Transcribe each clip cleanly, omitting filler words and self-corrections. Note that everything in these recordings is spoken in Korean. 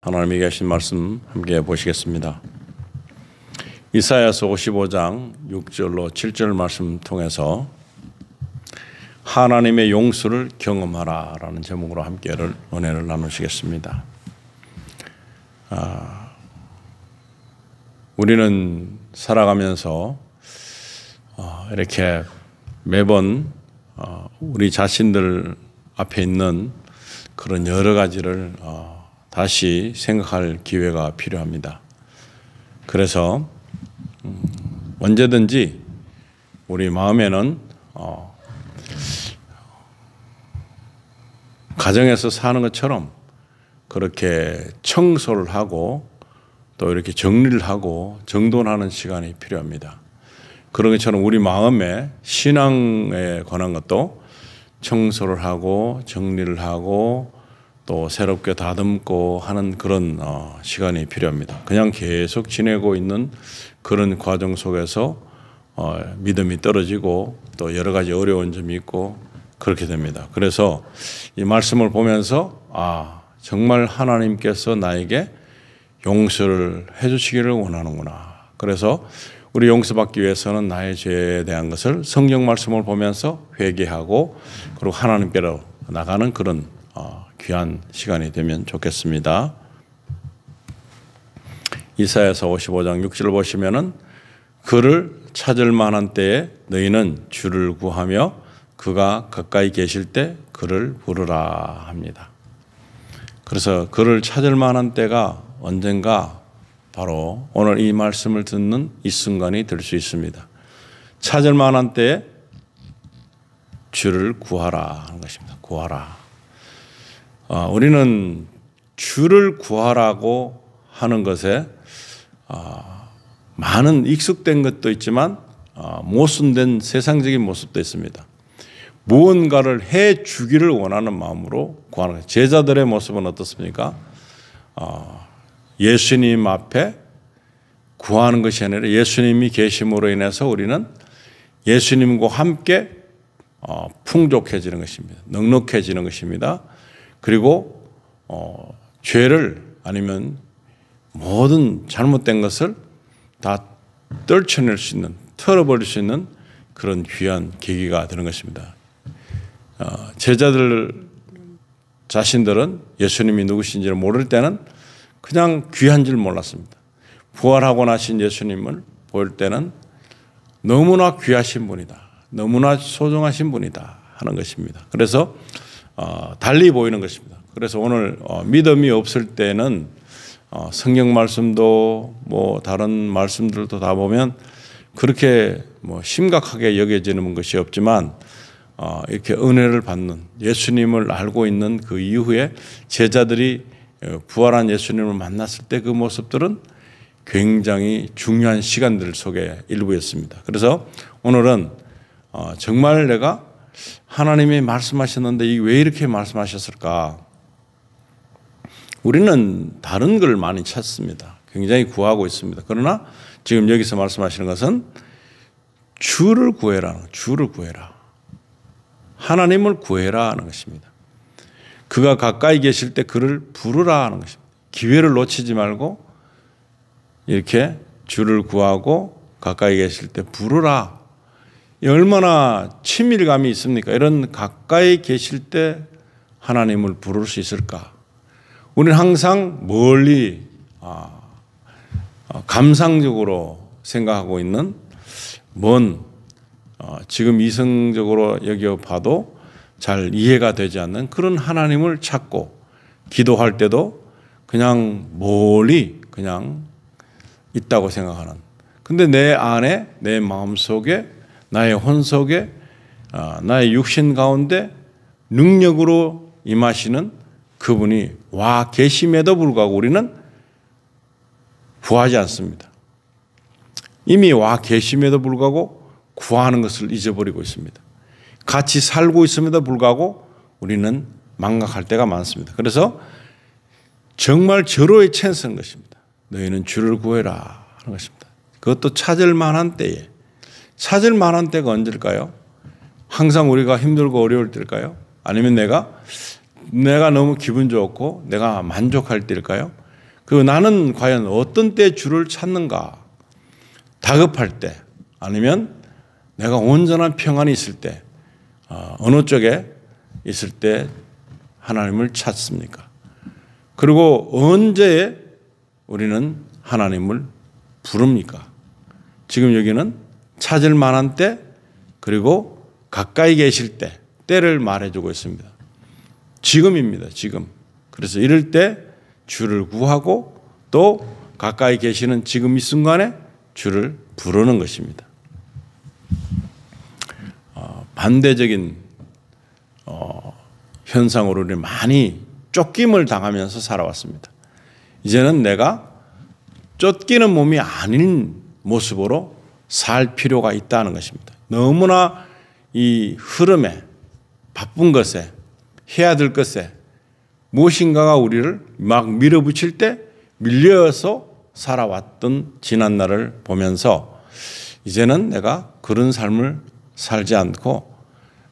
하나님이 계신 말씀 함께 보시겠습니다. 이사야서 55장 6절로 7절 말씀 통해서 하나님의 용서를 경험하라 라는 제목으로 함께 은혜를 나누시겠습니다. 우리는 살아가면서 이렇게 매번 우리 자신들 앞에 있는 그런 여러 가지를 다시 생각할 기회가 필요합니다. 그래서 언제든지 우리 마음에는 가정에서 사는 것처럼 그렇게 청소를 하고 또 이렇게 정리를 하고 정돈하는 시간이 필요합니다. 그런 것처럼 우리 마음에 신앙에 관한 것도 청소를 하고 정리를 하고 또 새롭게 다듬고 하는 그런 시간이 필요합니다. 그냥 계속 지내고 있는 그런 과정 속에서 믿음이 떨어지고 또 여러 가지 어려운 점이 있고 그렇게 됩니다. 그래서 이 말씀을 보면서 정말 하나님께서 나에게 용서를 해주시기를 원하는구나. 그래서 우리 용서받기 위해서는 나의 죄에 대한 것을 성경 말씀을 보면서 회개하고 그리고 하나님께로 나가는 그런 귀한 시간이 되면 좋겠습니다. 이사야서 55장 6절을 보시면은 그를 찾을 만한 때에 너희는 주를 구하며 그가 가까이 계실 때 그를 부르라 합니다. 그래서 그를 찾을 만한 때가 언젠가 바로 오늘 이 말씀을 듣는 이 순간이 될 수 있습니다. 찾을 만한 때에 주를 구하라 하는 것입니다. 구하라. 우리는 주를 구하라고 하는 것에 많은 익숙된 것도 있지만 모순된 세상적인 모습도 있습니다. 무언가를 해 주기를 원하는 마음으로 구하는 거예요. 제자들의 모습은 어떻습니까? 예수님 앞에 구하는 것이 아니라 예수님이 계심으로 인해서 우리는 예수님과 함께 풍족해지는 것입니다. 넉넉해지는 것입니다. 그리고 죄를 아니면 모든 잘못된 것을 다 떨쳐낼 수 있는, 털어버릴 수 있는 그런 귀한 계기가 되는 것입니다. 제자들 자신들은 예수님이 누구신지를 모를 때는 그냥 귀한 줄 몰랐습니다. 부활하고 나신 예수님을 볼 때는 너무나 귀하신 분이다. 너무나 소중하신 분이다 하는 것입니다. 그래서 달리 보이는 것입니다. 그래서 오늘 믿음이 없을 때는 성경 말씀도 뭐 다른 말씀들도 다 보면 그렇게 뭐 심각하게 여겨지는 것이 없지만 이렇게 은혜를 받는 예수님을 알고 있는 그 이후에 제자들이 부활한 예수님을 만났을 때 그 모습들은 굉장히 중요한 시간들 속에 일부였습니다. 그래서 오늘은 정말 내가 하나님이 말씀하셨는데 이게 왜 이렇게 말씀하셨을까? 우리는 다른 걸 많이 찾습니다. 굉장히 구하고 있습니다. 그러나 지금 여기서 말씀하시는 것은 주를 구해라. 주를 구해라. 하나님을 구해라 하는 것입니다. 그가 가까이 계실 때 그를 부르라 하는 것입니다. 기회를 놓치지 말고 이렇게 주를 구하고 가까이 계실 때 부르라. 얼마나 친밀감이 있습니까? 이런 가까이 계실 때 하나님을 부를 수 있을까? 우리는 항상 멀리 감상적으로 생각하고 있는 먼 지금 이성적으로 여겨봐도 잘 이해가 되지 않는 그런 하나님을 찾고 기도할 때도 그냥 멀리 그냥 있다고 생각하는. 근데 내 안에 내 마음속에 나의 혼 속에 나의 육신 가운데 능력으로 임하시는 그분이 와 계심에도 불구하고 우리는 구하지 않습니다. 이미 와 계심에도 불구하고 구하는 것을 잊어버리고 있습니다. 같이 살고 있음에도 불구하고 우리는 망각할 때가 많습니다. 그래서 정말 절호의 찬스인 것입니다. 너희는 주를 구해라 하는 것입니다. 그것도 찾을 만한 때에. 찾을 만한 때가 언제일까요? 항상 우리가 힘들고 어려울 때일까요? 아니면 내가 너무 기분 좋고 내가 만족할 때일까요? 나는 과연 어떤 때 주를 찾는가? 다급할 때, 아니면 내가 온전한 평안이 있을 때, 어느 쪽에 있을 때 하나님을 찾습니까? 그리고 언제 우리는 하나님을 부릅니까? 지금 여기는 찾을 만한 때, 그리고 가까이 계실 때, 때를 말해주고 있습니다. 지금입니다. 지금. 그래서 이럴 때 주를 구하고 또 가까이 계시는 지금 이 순간에 주를 부르는 것입니다. 반대적인 현상으로 우리는 많이 쫓김을 당하면서 살아왔습니다. 이제는 내가 쫓기는 몸이 아닌 모습으로 살 필요가 있다는 것입니다. 너무나 이 흐름에, 바쁜 것에, 해야 될 것에 무엇인가가 우리를 막 밀어붙일 때 밀려서 살아왔던 지난날을 보면서 이제는 내가 그런 삶을 살지 않고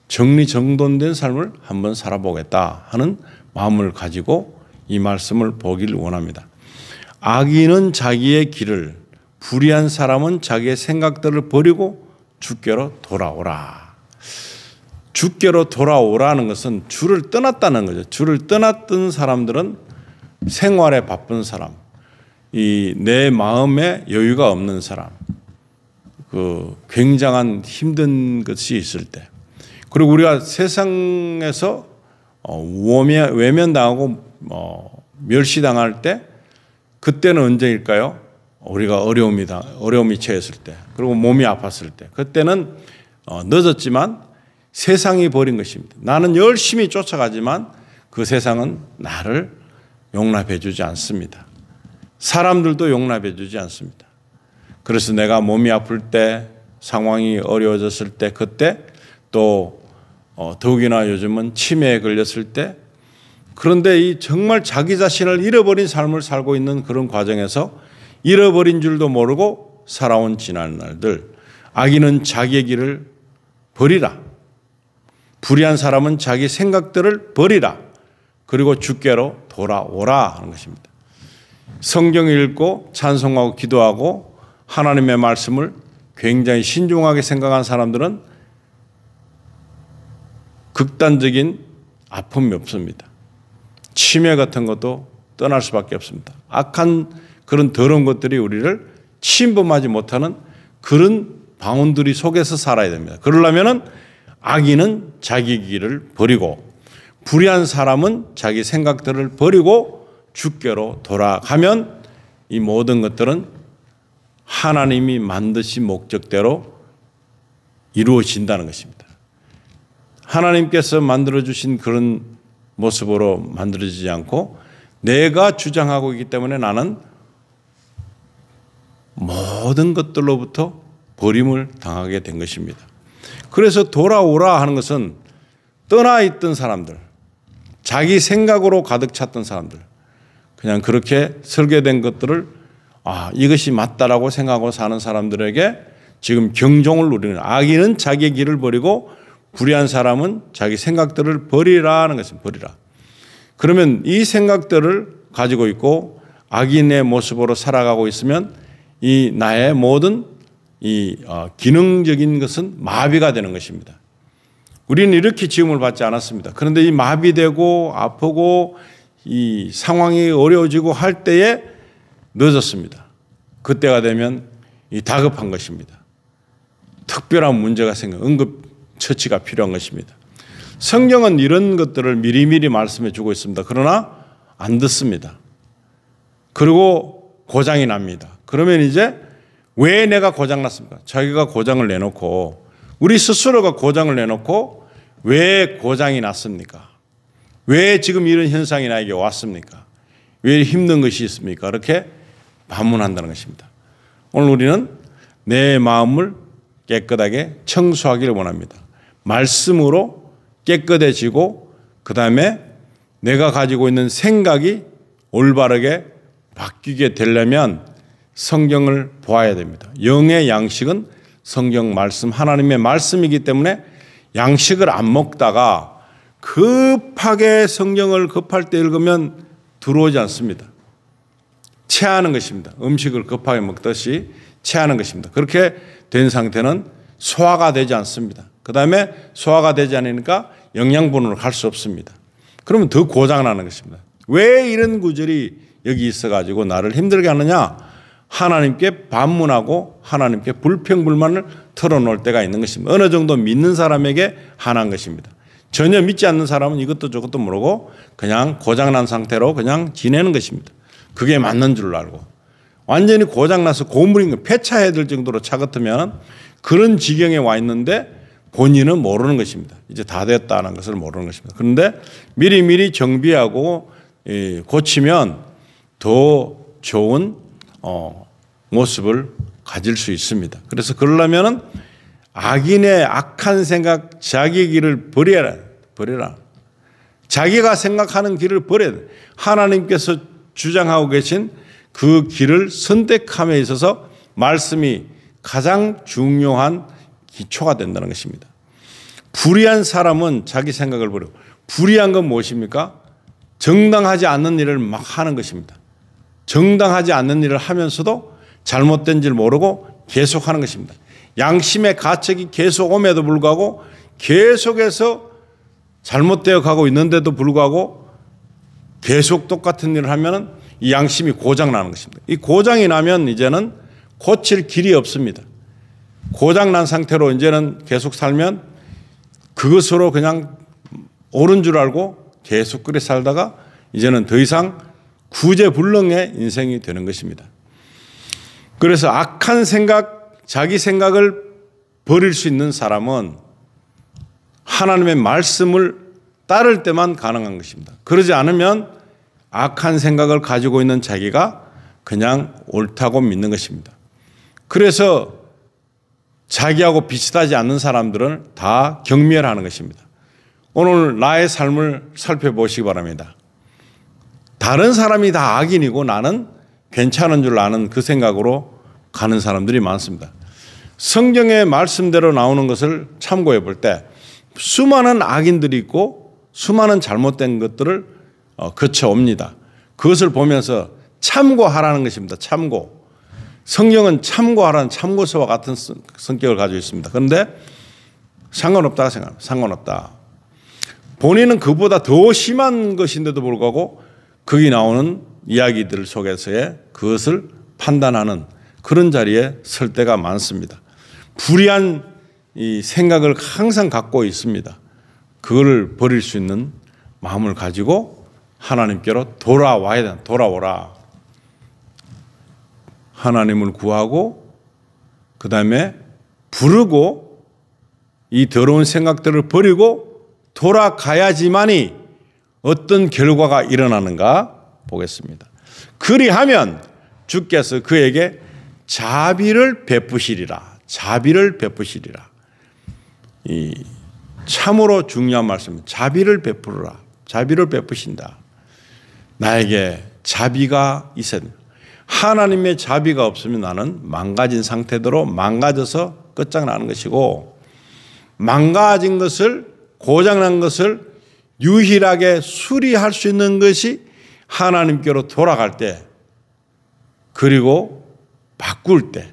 정리정돈된 삶을 한번 살아보겠다 하는 마음을 가지고 이 말씀을 보길 원합니다. 악인은 자기의 길을, 불의한 사람은 자기의 생각들을 버리고 주께로 돌아오라. 주께로 돌아오라는 것은 주를 떠났다는 거죠. 주를 떠났던 사람들은 생활에 바쁜 사람, 내 마음에 여유가 없는 사람, 굉장한 힘든 것이 있을 때, 그리고 우리가 세상에서 외면당하고 멸시당할 때, 그때는 언제일까요? 우리가 어려움이 처했을 때, 그리고 몸이 아팠을 때, 그때는 늦었지만 세상이 버린 것입니다. 나는 열심히 쫓아가지만 그 세상은 나를 용납해 주지 않습니다. 사람들도 용납해 주지 않습니다. 그래서 내가 몸이 아플 때, 상황이 어려워졌을 때, 그때 또 더욱이나 요즘은 치매에 걸렸을 때, 그런데 이 정말 자기 자신을 잃어버린 삶을 살고 있는 그런 과정에서 잃어버린 줄도 모르고 살아온 지난 날들, 악인은 자기의 길을 버리라. 불의한 사람은 자기 생각들을 버리라. 그리고 주께로 돌아오라 하는 것입니다. 성경을 읽고 찬송하고 기도하고 하나님의 말씀을 굉장히 신중하게 생각한 사람들은 극단적인 아픔이 없습니다. 치매 같은 것도 떠날 수밖에 없습니다. 악한 그런 더러운 것들이 우리를 침범하지 못하는 그런 방언들이 속에서 살아야 됩니다. 그러려면은 악인은 자기 길을 버리고 불의한 사람은 자기 생각들을 버리고 주께로 돌아가면 이 모든 것들은 하나님이 만드신 목적대로 이루어진다는 것입니다. 하나님께서 만들어주신 그런 모습으로 만들어지지 않고 내가 주장하고 있기 때문에 나는 모든 것들로부터 버림을 당하게 된 것입니다. 그래서 돌아오라 하는 것은 떠나 있던 사람들, 자기 생각으로 가득 찼던 사람들, 그냥 그렇게 설계된 것들을 이것이 맞다라고 생각하고 사는 사람들에게 지금 경종을 울리는, 악인은 자기의 길을 버리고 불의한 사람은 자기 생각들을 버리라는 것은 버리라. 그러면 이 생각들을 가지고 있고 악인의 모습으로 살아가고 있으면 이 나의 모든 이 기능적인 것은 마비가 되는 것입니다. 우리는 이렇게 지음을 받지 않았습니다. 그런데 이 마비되고 아프고 이 상황이 어려워지고 할 때에 늦었습니다. 그때가 되면 이 다급한 것입니다. 특별한 문제가 응급처치가 필요한 것입니다. 성경은 이런 것들을 미리미리 말씀해 주고 있습니다. 그러나 안 듣습니다. 그리고 고장이 납니다. 그러면 이제 왜 내가 고장났습니까? 자기가 고장을 내놓고, 우리 스스로가 고장을 내놓고 왜 고장이 났습니까? 왜 지금 이런 현상이 나에게 왔습니까? 왜 힘든 것이 있습니까? 이렇게 반문한다는 것입니다. 오늘 우리는 내 마음을 깨끗하게 청소하기를 원합니다. 말씀으로 깨끗해지고 그 다음에 내가 가지고 있는 생각이 올바르게 바뀌게 되려면 성경을 보아야 됩니다. 영의 양식은 성경 말씀, 하나님의 말씀이기 때문에 양식을 안 먹다가 급하게 성경을 급할 때 읽으면 들어오지 않습니다. 체하는 것입니다. 음식을 급하게 먹듯이 체하는 것입니다. 그렇게 된 상태는 소화가 되지 않습니다. 그 다음에 소화가 되지 않으니까 영양분으로 갈 수 없습니다. 그러면 더 고장나는 것입니다. 왜 이런 구절이 여기 있어가지고 나를 힘들게 하느냐? 하나님께 반문하고 하나님께 불평불만을 털어놓을 때가 있는 것입니다. 어느 정도 믿는 사람에게 한한 것입니다. 전혀 믿지 않는 사람은 이것도 저것도 모르고 그냥 고장난 상태로 그냥 지내는 것입니다. 그게 맞는 줄 알고. 완전히 고장나서 고물인 거 폐차해야 될 정도로 차 같으면 그런 지경에 와 있는데 본인은 모르는 것입니다. 이제 다 됐다는 것을 모르는 것입니다. 그런데 미리미리 정비하고 고치면 더 좋은 모습을 가질 수 있습니다. 그래서 그러려면 악인의 악한 생각, 자기 길을 버려라. 자기가 생각하는 길을 버려야 돼. 하나님께서 주장하고 계신 그 길을 선택함에 있어서 말씀이 가장 중요한 기초가 된다는 것입니다. 불의한 사람은 자기 생각을 버리고, 불의한 건 무엇입니까? 정당하지 않는 일을 막 하는 것입니다. 정당하지 않는 일을 하면서도 잘못된 줄 모르고 계속 하는 것입니다. 양심의 가책이 계속 옴에도 불구하고 계속해서 잘못되어 가고 있는데도 불구하고 계속 똑같은 일을 하면 이 양심이 고장나는 것입니다. 이 고장이 나면 이제는 고칠 길이 없습니다. 고장난 상태로 이제는 계속 살면 그것으로 그냥 옳은 줄 알고 계속 그래 살다가 이제는 더 이상 구제불능의 인생이 되는 것입니다. 그래서 악한 생각, 자기 생각을 버릴 수 있는 사람은 하나님의 말씀을 따를 때만 가능한 것입니다. 그러지 않으면 악한 생각을 가지고 있는 자기가 그냥 옳다고 믿는 것입니다. 그래서 자기하고 비슷하지 않는 사람들은 다 경멸하는 것입니다. 오늘 나의 삶을 살펴보시기 바랍니다. 다른 사람이 다 악인이고 나는 괜찮은 줄 아는 그 생각으로 가는 사람들이 많습니다. 성경의 말씀대로 나오는 것을 참고해 볼 때 수많은 악인들이 있고 수많은 잘못된 것들을 거쳐옵니다. 그것을 보면서 참고하라는 것입니다. 참고. 성경은 참고하라는 참고서와 같은 성격을 가지고 있습니다. 그런데 상관없다고 생각합니다. 상관없다. 본인은 그보다 더 심한 것인데도 불구하고 거기 나오는 이야기들 속에서의 그것을 판단하는 그런 자리에 설 때가 많습니다. 불의한 이 생각을 항상 갖고 있습니다. 그걸 버릴 수 있는 마음을 가지고 하나님께로 돌아와야 된다. 돌아오라. 하나님을 구하고 그 다음에 부르고 이 더러운 생각들을 버리고 돌아가야지만이 어떤 결과가 일어나는가 보겠습니다. 그리하면 주께서 그에게 자비를 베푸시리라. 자비를 베푸시리라. 이 참으로 중요한 말씀. 자비를 베푸라. 자비를 베푸신다. 나에게 자비가 있어야 됩니다. 하나님의 자비가 없으면 나는 망가진 상태대로 망가져서 끝장나는 것이고, 망가진 것을, 고장난 것을 유일하게 수리할 수 있는 것이 하나님께로 돌아갈 때, 그리고 바꿀 때,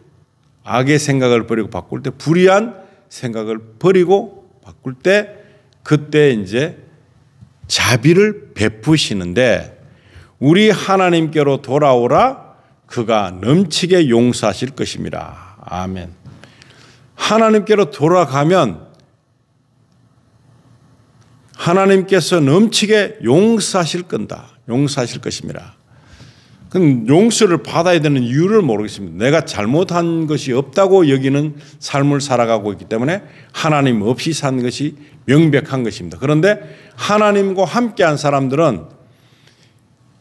악의 생각을 버리고 바꿀 때, 불의한 생각을 버리고 바꿀 때, 그때 이제 자비를 베푸시는데, 우리 하나님께로 돌아오라. 그가 넘치게 용서하실 것입니다. 아멘. 하나님께로 돌아가면 하나님께서 넘치게 용서하실 건다. 용서하실 것입니다. 그럼 용서를 받아야 되는 이유를 모르겠습니다. 내가 잘못한 것이 없다고 여기는 삶을 살아가고 있기 때문에 하나님 없이 산 것이 명백한 것입니다. 그런데 하나님과 함께한 사람들은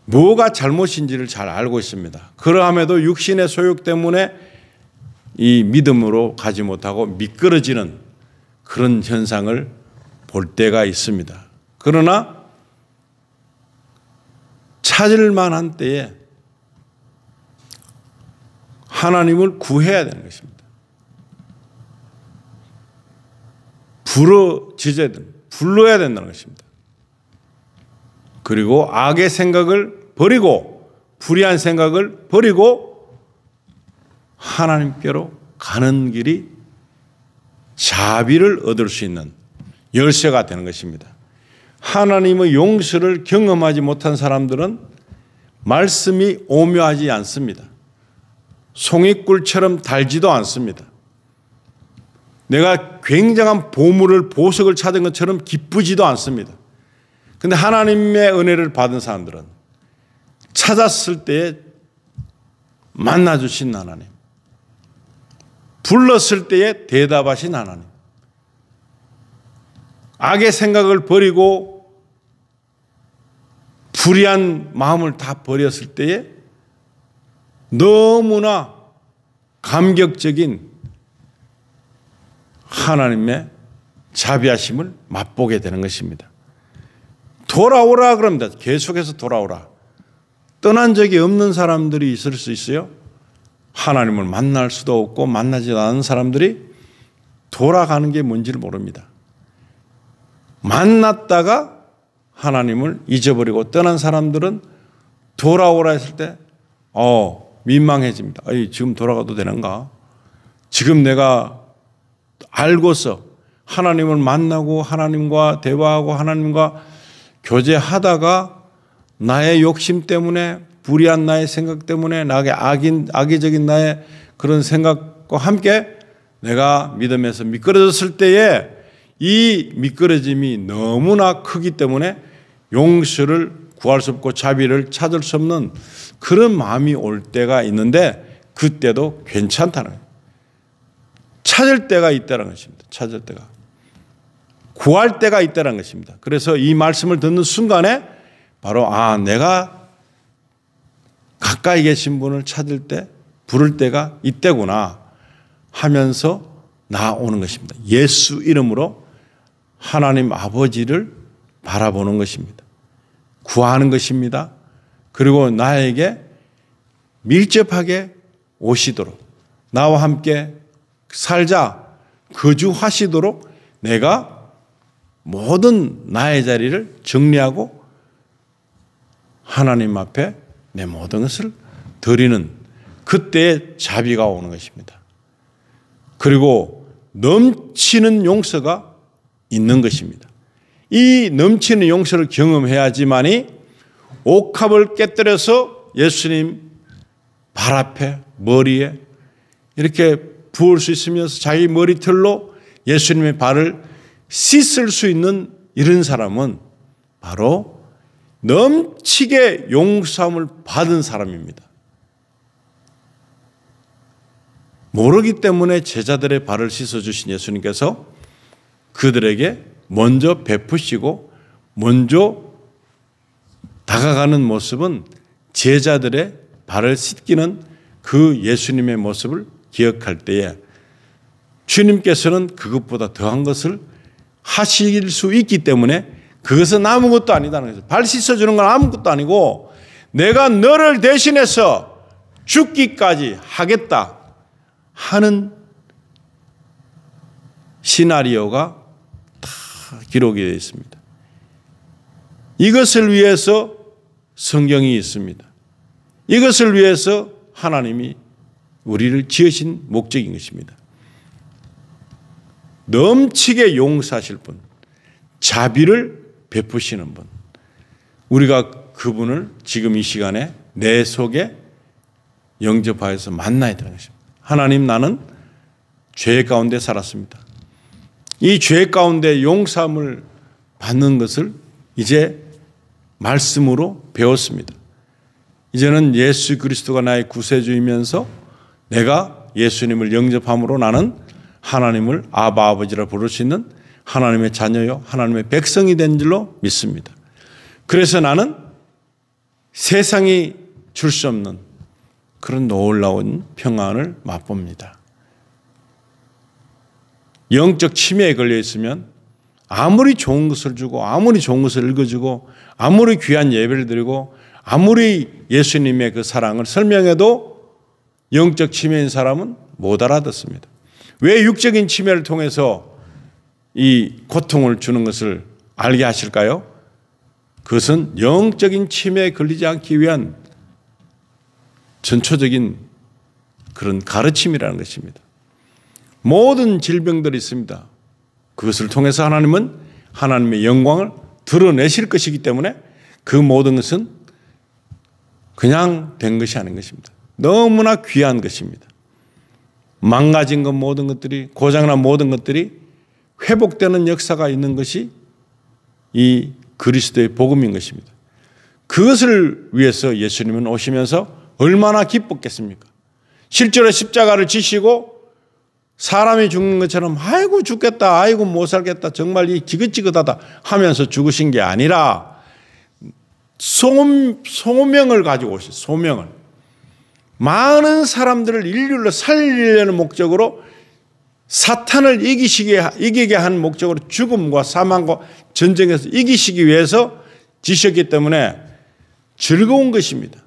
뭐가 잘못인지를 잘 알고 있습니다. 그러함에도 육신의 소욕 때문에 이 믿음으로 가지 못하고 미끄러지는 그런 현상을 볼 때가 있습니다. 그러나 찾을 만한 때에 하나님을 구해야 되는 것입니다. 부르짖어야 된다. 불러야 된다는 것입니다. 그리고 악의 생각을 버리고 불의한 생각을 버리고 하나님께로 가는 길이 자비를 얻을 수 있는 열쇠가 되는 것입니다. 하나님의 용서를 경험하지 못한 사람들은 말씀이 오묘하지 않습니다. 송이꿀처럼 달지도 않습니다. 내가 굉장한 보석을 찾은 것처럼 기쁘지도 않습니다. 그런데 하나님의 은혜를 받은 사람들은 찾았을 때에 만나주신 하나님, 불렀을 때에 대답하신 하나님, 악의 생각을 버리고 불의한 마음을 다 버렸을 때에 너무나 감격적인 하나님의 자비하심을 맛보게 되는 것입니다. 돌아오라 그럽니다. 계속해서 돌아오라. 떠난 적이 없는 사람들이 있을 수 있어요. 하나님을 만날 수도 없고 만나지 않은 사람들이 돌아가는 게 뭔지를 모릅니다. 만났다가 하나님을 잊어버리고 떠난 사람들은 돌아오라 했을 때 민망해집니다. 지금 돌아가도 되는가? 지금 내가 알고서 하나님을 만나고 하나님과 대화하고 하나님과 교제하다가 나의 욕심 때문에 불의한 나의 생각 때문에 나의 악의적인 나의 그런 생각과 함께 내가 믿음에서 미끄러졌을 때에 이 미끄러짐이 너무나 크기 때문에 용서를 구할 수 없고 자비를 찾을 수 없는 그런 마음이 올 때가 있는데 그때도 괜찮다는 거예요. 찾을 때가 있다는 것입니다. 찾을 때가. 구할 때가 있다는 것입니다. 그래서 이 말씀을 듣는 순간에 바로 내가 가까이 계신 분을 찾을 때 부를 때가 이때구나 하면서 나오는 것입니다. 예수 이름으로 하나님 아버지를 바라보는 것입니다. 구하는 것입니다. 그리고 나에게 밀접하게 오시도록 나와 함께 살자 거주하시도록 내가 모든 나의 자리를 정리하고 하나님 앞에 내 모든 것을 드리는 그때의 자비가 오는 것입니다. 그리고 넘치는 용서가 있는 것입니다. 이 넘치는 용서를 경험해야지만이 옥합을 깨뜨려서 예수님 발 앞에 머리에 이렇게 부을 수 있으면서 자기 머리털로 예수님의 발을 씻을 수 있는 이런 사람은 바로 넘치게 용서함을 받은 사람입니다. 모르기 때문에 제자들의 발을 씻어주신 예수님께서 그들에게 먼저 베푸시고 먼저 다가가는 모습은 제자들의 발을 씻기는 그 예수님의 모습을 기억할 때에 주님께서는 그것보다 더한 것을 하실 수 있기 때문에 그것은 아무것도 아니다는 거죠. 발 씻어주는 건 아무것도 아니고 내가 너를 대신해서 죽기까지 하겠다 하는 시나리오가 다 기록이 되어 있습니다. 이것을 위해서 성경이 있습니다. 이것을 위해서 하나님이 우리를 지으신 목적인 것입니다. 넘치게 용서하실 분, 자비를 베푸시는 분, 우리가 그분을 지금 이 시간에 내 속에 영접하여서 만나야 되는 것입니다. 하나님, 나는 죄 가운데 살았습니다. 이 죄 가운데 용서함을 받는 것을 이제 말씀으로 배웠습니다. 이제는 예수 그리스도가 나의 구세주이면서 내가 예수님을 영접함으로 나는 하나님을 아바 아버지라 부를 수 있는 하나님의 자녀요 하나님의 백성이 된 줄로 믿습니다. 그래서 나는 세상이 줄 수 없는 그런 놀라운 평안을 맛봅니다. 영적 치매에 걸려 있으면 아무리 좋은 것을 주고 아무리 좋은 것을 읽어주고 아무리 귀한 예배를 드리고 아무리 예수님의 그 사랑을 설명해도 영적 치매인 사람은 못 알아듣습니다. 왜 육적인 치매를 통해서 이 고통을 주는 것을 알게 하실까요? 그것은 영적인 치매에 걸리지 않기 위한 전초적인 그런 가르침이라는 것입니다. 모든 질병들이 있습니다. 그것을 통해서 하나님은 하나님의 영광을 드러내실 것이기 때문에 그 모든 것은 그냥 된 것이 아닌 것입니다. 너무나 귀한 것입니다. 망가진 것 모든 것들이, 고장난 모든 것들이 회복되는 역사가 있는 것이 이 그리스도의 복음인 것입니다. 그것을 위해서 예수님은 오시면서 얼마나 기뻤겠습니까? 실제로 십자가를 지시고 사람이 죽는 것처럼 아이고 죽겠다, 아이고 못 살겠다, 정말 이 지긋지긋하다 하면서 죽으신 게 아니라 소명을 가지고 오셨어요. 소명을. 많은 사람들을 인류로 살리려는 목적으로 사탄을 이기게 한 목적으로 죽음과 사망과 전쟁에서 이기시기 위해서 지셨기 때문에 즐거운 것입니다.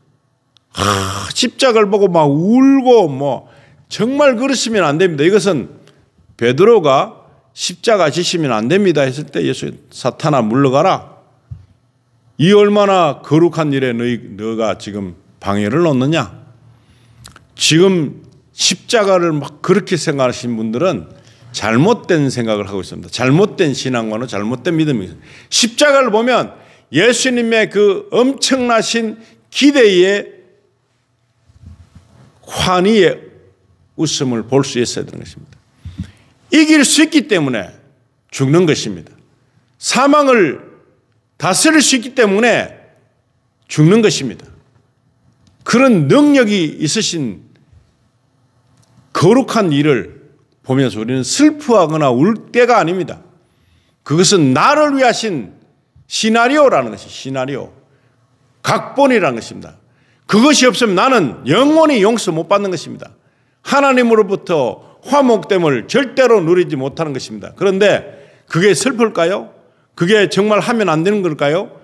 십자가를 보고 막 울고 정말 그러시면 안 됩니다. 이것은 베드로가 십자가 지시면 안 됩니다 했을 때 예수 사탄아 물러가라. 이 얼마나 거룩한 일에 너가 지금 방해를 놓느냐. 지금 십자가를 막 그렇게 생각하시는 분들은 잘못된 생각을 하고 있습니다. 잘못된 신앙과는 잘못된 믿음입니다. 십자가를 보면 예수님의 그 엄청나신 기대의 환희의 웃음을 볼 수 있어야 되는 것입니다. 이길 수 있기 때문에 죽는 것입니다. 사망을 다스릴 수 있기 때문에 죽는 것입니다. 그런 능력이 있으신 거룩한 일을 보면서 우리는 슬퍼하거나 울 때가 아닙니다. 그것은 나를 위하신 시나리오라는 것이 시나리오. 각본이라는 것입니다. 그것이 없으면 나는 영원히 용서 못 받는 것입니다. 하나님으로부터 화목됨을 절대로 누리지 못하는 것입니다. 그런데 그게 슬플까요? 그게 정말 하면 안 되는 걸까요?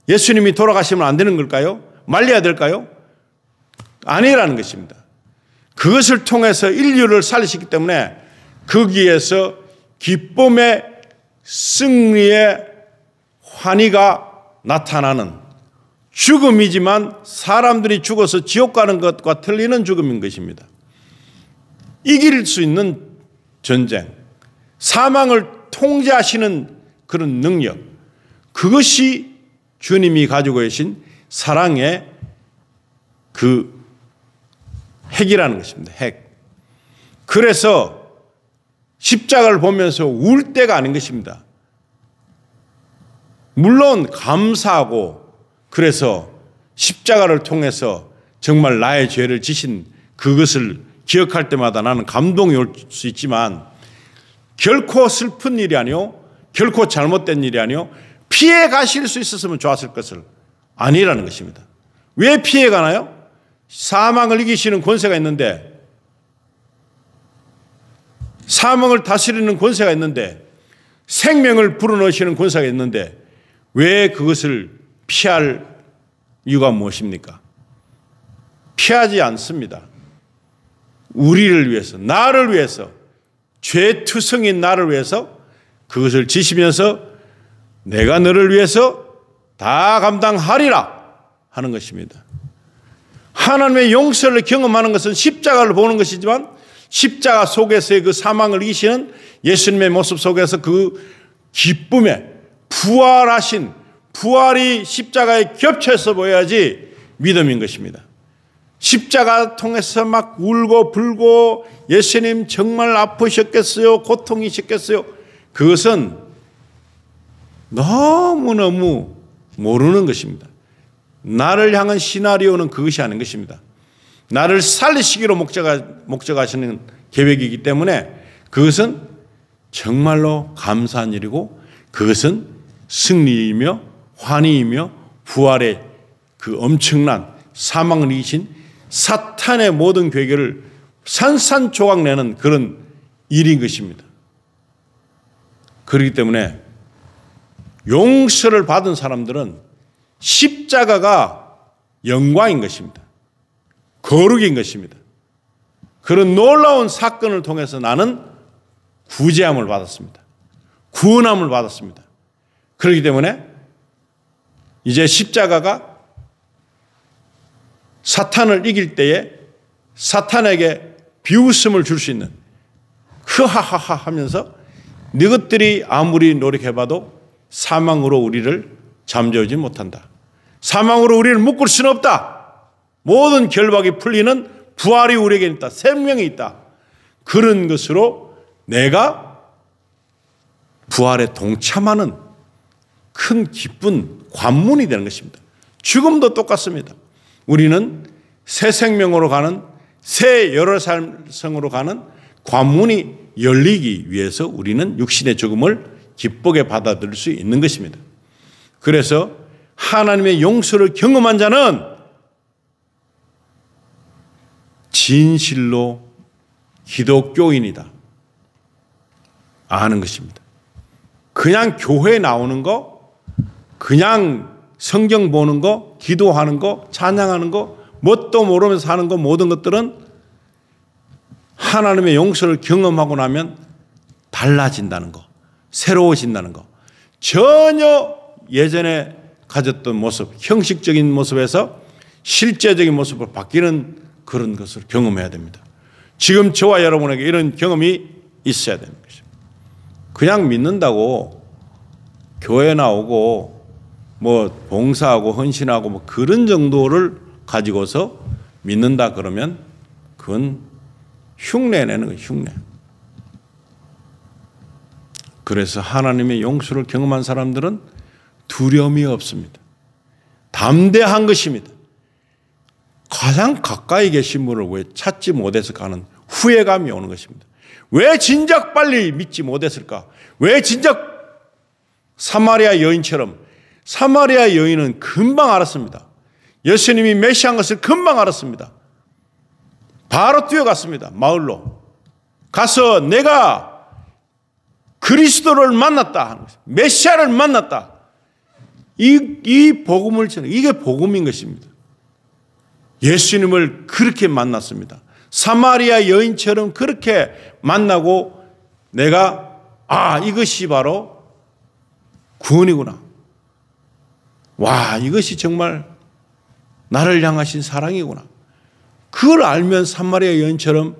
예수님이 돌아가시면 안 되는 걸까요? 말려야 될까요? 아니라는 것입니다. 그것을 통해서 인류를 살리시기 때문에 거기에서 기쁨의 승리의 환희가 나타나는 죽음이지만 사람들이 죽어서 지옥 가는 것과 틀리는 죽음인 것입니다. 이길 수 있는 전쟁, 사망을 통제하시는 그런 능력, 그것이 주님이 가지고 계신 사랑의 그 핵이라는 것입니다. 핵. 그래서 십자가를 보면서 울 때가 아닌 것입니다. 물론 감사하고 그래서 십자가를 통해서 정말 나의 죄를 지신 그것을 기억할 때마다 나는 감동이 올 수 있지만 결코 슬픈 일이 아니요, 결코 잘못된 일이 아니요, 피해 가실 수 있었으면 좋았을 것을 아니라는 것입니다. 왜 피해 가나요? 사망을 이기시는 권세가 있는데, 사망을 다스리는 권세가 있는데, 생명을 불어넣으시는 권세가 있는데 왜 그것을 피할 이유가 무엇입니까? 피하지 않습니다. 우리를 위해서, 나를 위해서, 죄투성인 나를 위해서 그것을 지시면서 내가 너를 위해서 다 감당하리라 하는 것입니다. 하나님의 용서를 경험하는 것은 십자가를 보는 것이지만 십자가 속에서의 그 사망을 이기시는 예수님의 모습 속에서 그 기쁨에 부활하신, 부활이 십자가에 겹쳐서 보여야지 믿음인 것입니다. 십자가 통해서 막 울고 불고 예수님 정말 아프셨겠어요? 고통이셨겠어요? 그것은 너무너무 모르는 것입니다. 나를 향한 시나리오는 그것이 아닌 것입니다. 나를 살리시기로 목적하시는 계획이기 때문에 그것은 정말로 감사한 일이고 그것은 승리이며 환희이며 부활의 그 엄청난 사망을 이기신 사탄의 모든 괴계를 산산조각 내는 그런 일인 것입니다. 그렇기 때문에 용서를 받은 사람들은 십자가가 영광인 것입니다. 거룩인 것입니다. 그런 놀라운 사건을 통해서 나는 구제함을 받았습니다. 구원함을 받았습니다. 그렇기 때문에 이제 십자가가 사탄을 이길 때에 사탄에게 비웃음을 줄 수 있는, 흐하하하 하면서 너희들이 아무리 노력해봐도 사망으로 우리를 잠재우지 못한다. 사망으로 우리를 묶을 수는 없다. 모든 결박이 풀리는 부활이 우리에게 있다. 생명이 있다. 그런 것으로 내가 부활에 동참하는 큰 기쁜 관문이 되는 것입니다. 죽음도 똑같습니다. 우리는 새 생명으로 가는, 새 열혈살성으로 가는 관문이 열리기 위해서 우리는 육신의 죽음을 기쁘게 받아들일 수 있는 것입니다. 그래서 하나님의 용서를 경험한 자는 진실로 기독교인이다 아는 것입니다. 그냥 교회에 나오는 거, 그냥 성경 보는 거, 기도하는 거, 찬양하는 거, 뭣도 모르면서 하는 거, 모든 것들은 하나님의 용서를 경험하고 나면 달라진다는 거, 새로워진다는 거, 전혀 예전에 가졌던 모습, 형식적인 모습에서 실제적인 모습으로 바뀌는 그런 것을 경험해야 됩니다. 지금 저와 여러분에게 이런 경험이 있어야 되는 것입니다. 그냥 믿는다고 교회 나오고 뭐 봉사하고 헌신하고 뭐 그런 정도를 가지고서 믿는다 그러면 그건 흉내내는 거예요, 흉내. 그래서 하나님의 용서를 경험한 사람들은 두려움이 없습니다. 담대한 것입니다. 가장 가까이 계신 분을 왜 찾지 못해서 가는 후회감이 오는 것입니다. 왜 진작 빨리 믿지 못했을까? 왜 진작 사마리아 여인처럼, 사마리아 여인은 금방 알았습니다. 예수님이 메시아인 것을 금방 알았습니다. 바로 뛰어갔습니다. 마을로 가서 내가 그리스도를 만났다, 메시아를 만났다, 이 복음을 전해, 이게 복음인 것입니다. 예수님을 그렇게 만났습니다. 사마리아 여인처럼 그렇게 만나고 내가 이것이 바로 구원이구나. 와, 이것이 정말 나를 향하신 사랑이구나. 그걸 알면 사마리아 여인처럼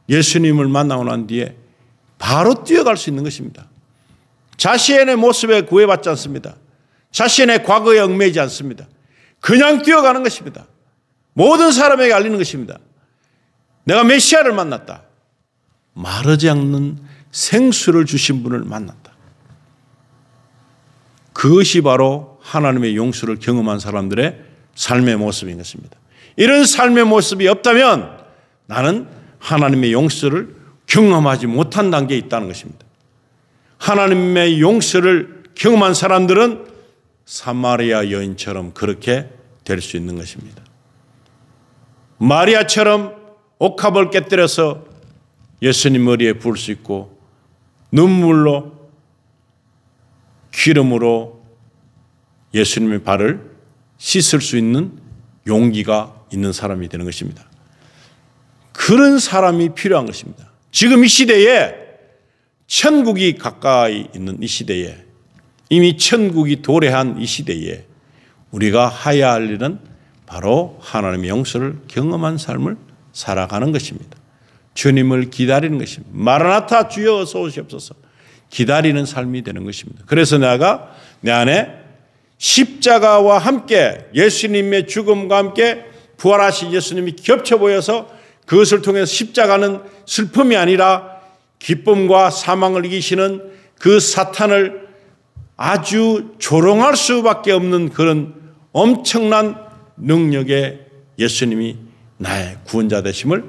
예수님을 만나고 난 뒤에 바로 뛰어갈 수 있는 것입니다. 자신의 모습에 구애받지 않습니다. 자신의 과거에 얽매이지 않습니다. 그냥 뛰어가는 것입니다. 모든 사람에게 알리는 것입니다. 내가 메시아를 만났다. 마르지 않는 생수를 주신 분을 만났다. 그것이 바로 하나님의 용서를 경험한 사람들의 삶의 모습인 것입니다. 이런 삶의 모습이 없다면 나는 하나님의 용서를 경험하지 못한 단계에 있다는 것입니다. 하나님의 용서를 경험한 사람들은 사마리아 여인처럼 그렇게 될 수 있는 것입니다. 마리아처럼 옥합을 깨뜨려서 예수님 머리에 부을 수 있고 눈물로 기름으로 예수님의 발을 씻을 수 있는 용기가 있는 사람이 되는 것입니다. 그런 사람이 필요한 것입니다. 지금 이 시대에 천국이 가까이 있는 이 시대에, 이미 천국이 도래한 이 시대에 우리가 해야 할 일은 바로 하나님의 용서를 경험한 삶을 살아가는 것입니다. 주님을 기다리는 것입니다. 마라나타 주여 어서 오시옵소서. 기다리는 삶이 되는 것입니다. 그래서 내가 내 안에 십자가와 함께 예수님의 죽음과 함께 부활하신 예수님이 겹쳐 보여서 그것을 통해서 십자가는 슬픔이 아니라 기쁨과 사망을 이기시는 그 사탄을 아주 조롱할 수밖에 없는 그런 엄청난 능력의 예수님이 나의 구원자 되심을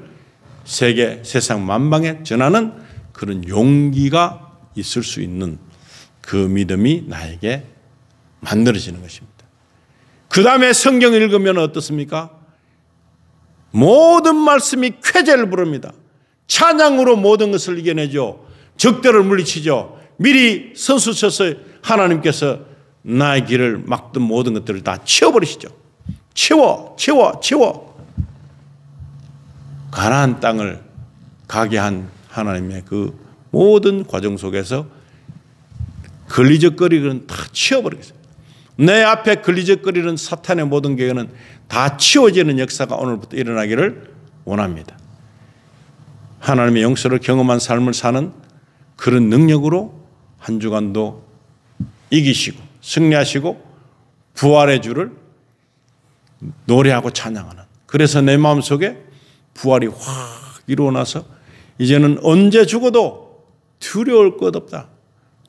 세상 만방에 전하는 그런 용기가 있을 수 있는 그 믿음이 나에게 만들어지는 것입니다. 그 다음에 성경 읽으면 어떻습니까? 모든 말씀이 쾌재를 부릅니다. 찬양으로 모든 것을 이겨내죠. 적들을 물리치죠. 미리 선수 쳐서 하나님께서 나의 길을 막던 모든 것들을 다 치워버리시죠. 치워. 가나안 땅을 가게 한 하나님의 그 모든 과정 속에서 걸리적거리는 다 치워버리겠어요. 내 앞에 걸리적거리는 사탄의 모든 계획은 다 치워지는 역사가 오늘부터 일어나기를 원합니다. 하나님의 용서를 경험한 삶을 사는 그런 능력으로 한 주간도 이기시고 승리하시고 부활의 주를 노래하고 찬양하는, 그래서 내 마음속에 부활이 확 이루어나서 이제는 언제 죽어도 두려울 것 없다.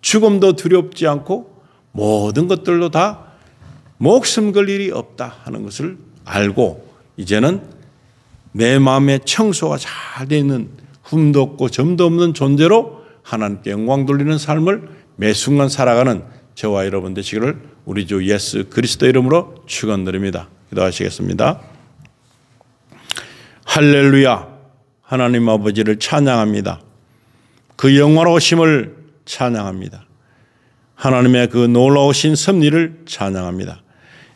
죽음도 두렵지 않고 모든 것들도 다 목숨 걸 일이 없다 하는 것을 알고 이제는 내 마음의 청소가 잘 되어 있는 흠도 없고 점도 없는 존재로 하나님께 영광 돌리는 삶을 매 순간 살아가는 저와 여러분 되시기를 우리 주 예수 그리스도 이름으로 축원드립니다. 기도하시겠습니다. 할렐루야. 하나님 아버지를 찬양합니다. 그 영원하심을 찬양합니다. 하나님의 그 놀라우신 섭리를 찬양합니다.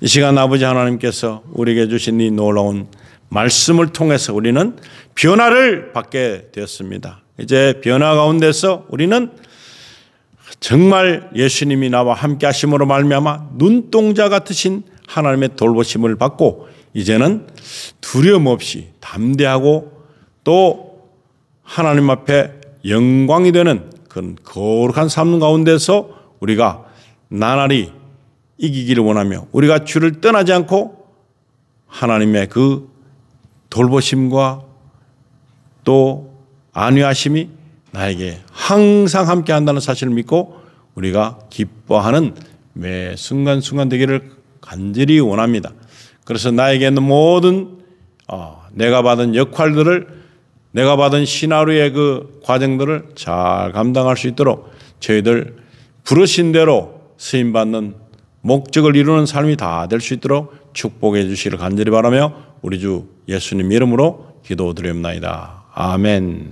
이 시간 아버지 하나님께서 우리에게 주신 이 놀라운 말씀을 통해서 우리는 변화를 받게 되었습니다. 이제 변화 가운데서 우리는 정말 예수님이 나와 함께 하심으로 말미암아 눈동자 같으신 하나님의 돌보심을 받고 이제는 두려움 없이 담대하고 또 하나님 앞에 영광이 되는 그런 거룩한 삶 가운데서 우리가 나날이 이기기를 원하며 우리가 주를 떠나지 않고 하나님의 그 돌보심과 또 안위하심이 나에게 항상 함께 한다는 사실을 믿고 우리가 기뻐하는 매 순간순간 되기를 간절히 원합니다. 그래서 나에게 있는 모든 내가 받은 역할들을, 내가 받은 신하루의 그 과정들을 잘 감당할 수 있도록 저희들 부르신 대로 쓰임받는 목적을 이루는 삶이 다 될 수 있도록 축복해 주시기를 간절히 바라며 우리 주 예수님 이름으로 기도드립니다. 아멘.